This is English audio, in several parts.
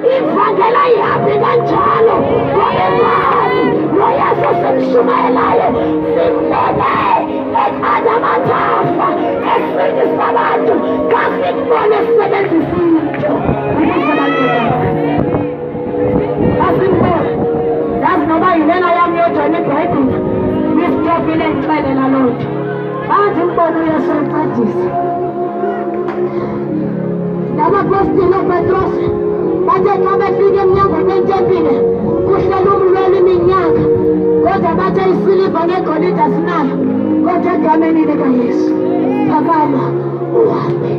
ivangela ihambe kanjalo ngoba imali lo Yesu simshumayelayo simbone eqada amathafa esindisa abantu kasimbone esebenzisa into kasimbone yazi noba yilena yami yodwana ibhayibhile ngisitofile ngixelela loo nto bathi mbone uyesu encedisa Apostolo Petros bathe xa befika emnyango wentempile kuhleli umlweli iminyaka kodwa bathe isiliva negolide asinayo kodwa egameni likaYesu phakama uhambe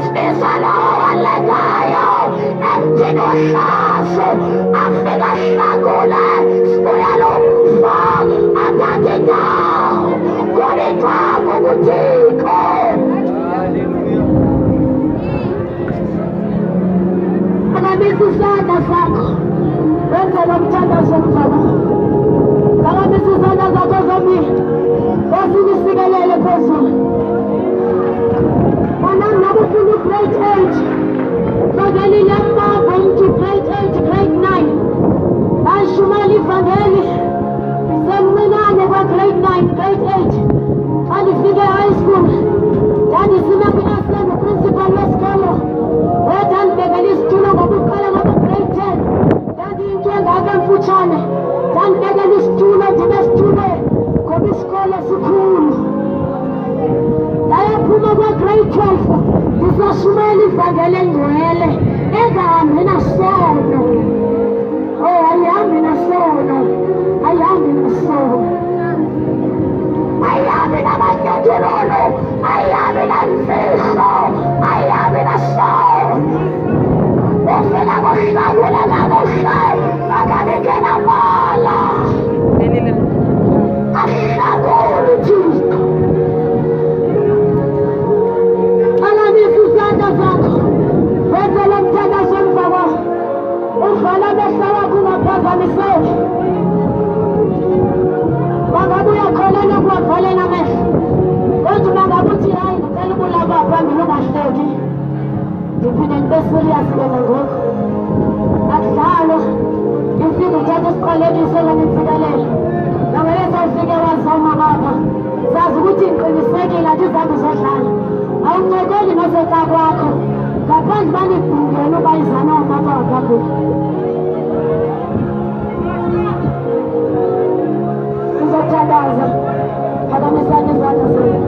sibiza lowo walekayo emthini wohlazo afika hlakule sibuya lomva athathe indawo kodwa ukuthiko akamisa isandla sakho wenze lo mthandazo mfana akamisa isandla zakho zombili kosini sikelele phezulu manani nabo ufuna grade 8 fangelile mbabo into grade 8 grade 9 ayishumayela ivangeli semncinane kwa grade 9 grade 8 andifike high school ndandisime kwi-assemble principal wesikolo wethu andibekela isitulo ngoba uqale ngoba grade 10 ndandiyinto engako emfutshane ndandibekela isitulo ndibe esitulweni ngoba isikolo sikhulu ndayaphuma kwa-grade 12 ndisashumayela ivangeli engcwele engahambi nasono ayihambi nasono ayihambi nasono ayihambi namanyathelolo ayihambi namfihlo ayihambi nasono ufika kuhlakula kakuhle akabekela mala ahlakule uthixo alamisa isandla sakho wenze lo mthandazo emva kwakho uvala amehlo wakho ungaphazamiseki bangabe uyakholelwa ukuwavalela amehlo kodwa bangabe uthi hayi ngicela ubulaba phambili ungahleki ndiphinde ndibe serious ke nangoku akudlalwa ifika uthatha isiqalekiso kanimfikelele nangeke sawufike wazoma apha sazi ukuthi ngiqinisekile athi izambi zodlala awuncokoli noseta kwakho ngaphandle banibhungela uba izana omama wakakhulu sizothandaza phakamisani izandla zenu